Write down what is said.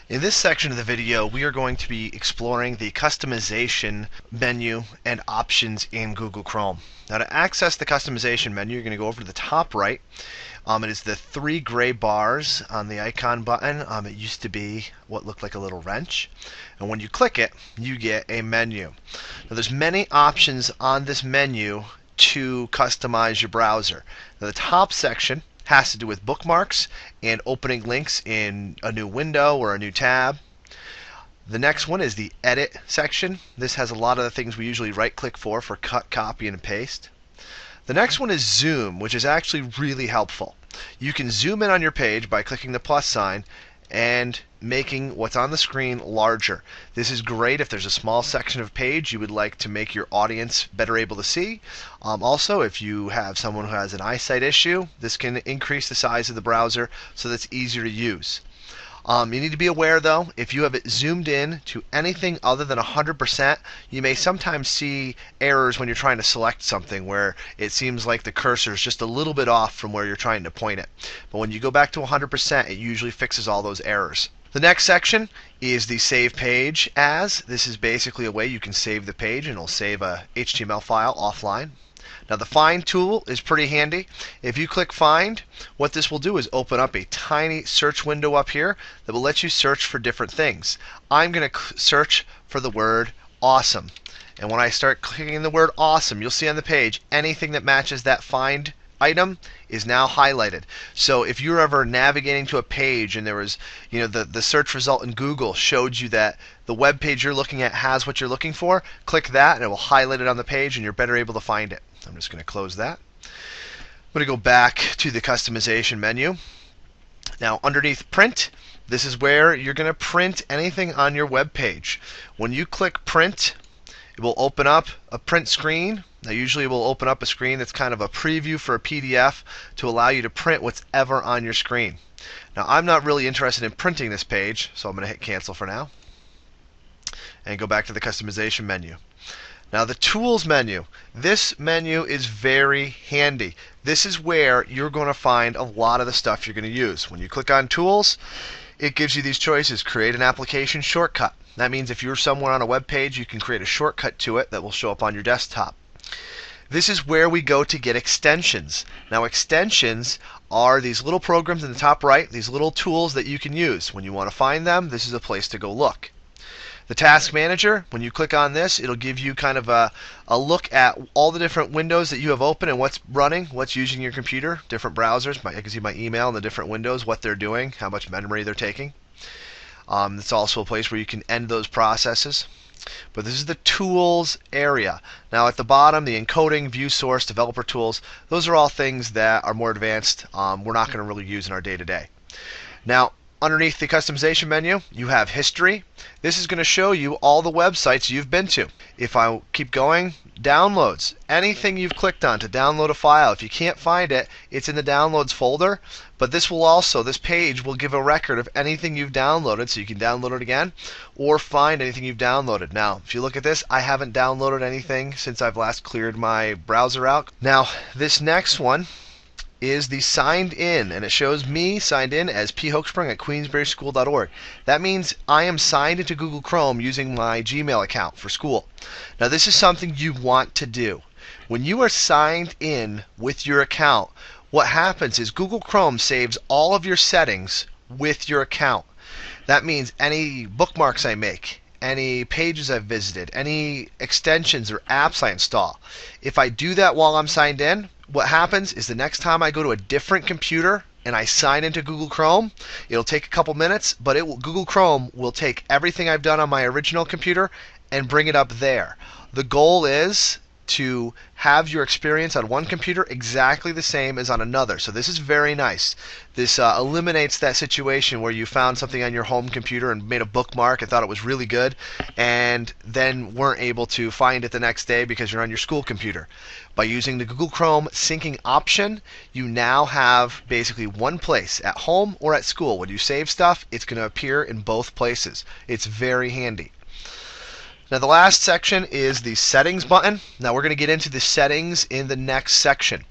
In this section of the video, we are going to be exploring the customization menu and options in Google Chrome. Now, to access the customization menu, you're going to go over to the top right. It is the three gray bars on the icon button. It used to be what looked like a little wrench. And when you click it, you get a menu. Now, there's many options on this menu to customize your browser. Now, the top section has to do with bookmarks and opening links in a new window or a new tab. The next one is the edit section. This has a lot of the things we usually right click for cut, copy, and paste. The next one is zoom, which is actually really helpful. You can zoom in on your page by clicking the plus sign and making what's on the screen larger. This is great if there's a small section of page you would like to make your audience better able to see. Also, if you have someone who has an eyesight issue, this can increase the size of the browser so that it's easier to use. You need to be aware, though, if you have it zoomed in to anything other than 100%, you may sometimes see errors when you're trying to select something where it seems like the cursor is just a little bit off from where you're trying to point it. But when you go back to 100%, it usually fixes all those errors. The next section is the Save Page As. This is basically a way you can save the page, and it'll save a HTML file offline. Now, the Find tool is pretty handy. If you click Find, what this will do is open up a tiny search window up here that will let you search for different things. I'm going to search for the word awesome. And when I start clicking the word awesome, you'll see on the page anything that matches that Find item is now highlighted. So if you're ever navigating to a page and there was, the search result in Google showed you that the web page you're looking at has what you're looking for, click that and it will highlight it on the page and you're better able to find it. I'm just going to close that. I'm going to go back to the customization menu. Now, underneath print, this is where you're going to print anything on your web page. When you click print, it will open up a print screen. Now, usually it will open up a screen that's kind of a preview for a PDF to allow you to print whatever on your screen. Now, I'm not really interested in printing this page, so I'm going to hit cancel for now and go back to the customization menu. Now, the Tools menu. This menu is very handy. This is where you're going to find a lot of the stuff you're going to use. When you click on Tools, it gives you these choices. Create an application shortcut. That means if you're somewhere on a web page, you can create a shortcut to it that will show up on your desktop. This is where we go to get extensions. Now, extensions are these little programs in the top right, these little tools that you can use. When you want to find them, this is a place to go look. The Task Manager, when you click on this, it'll give you kind of a look at all the different windows that you have open and what's running, what's using your computer, different browsers. I can see my email and the different windows, what they're doing, how much memory they're taking. It's also a place where you can end those processes. But this is the Tools area. Now, at the bottom, the encoding, view source, developer tools, those are all things that are more advanced. We're not going to really use in our day-to-day. Now, underneath the customization menu, you have history. This is going to show you all the websites you've been to. If I keep going, downloads. Anything you've clicked on to download a file. If you can't find it, it's in the downloads folder. But this page will give a record of anything you've downloaded, so you can download it again or find anything you've downloaded. Now, if you look at this, I haven't downloaded anything since I've last cleared my browser out. Now, this next one is the signed in, and it shows me signed in as P. Hochsprung at queensburyschool.org. That means I am signed into Google Chrome using my Gmail account for school. Now, this is something you want to do. When you are signed in with your account, what happens is Google Chrome saves all of your settings with your account. That means any bookmarks I make, any pages I've visited, any extensions or apps I install. If I do that while I'm signed in, what happens is the next time I go to a different computer and I sign into Google Chrome, it'll take a couple minutes, but Google Chrome will take everything I've done on my original computer and bring it up there. The goal is to have your experience on one computer exactly the same as on another. So this is very nice. This eliminates that situation where you found something on your home computer and made a bookmark and thought it was really good and then weren't able to find it the next day because you're on your school computer. By using the Google Chrome syncing option, you now have basically one place, at home or at school. When you save stuff, it's going to appear in both places. It's very handy. Now, the last section is the settings button. Now, we're going to get into the settings in the next section.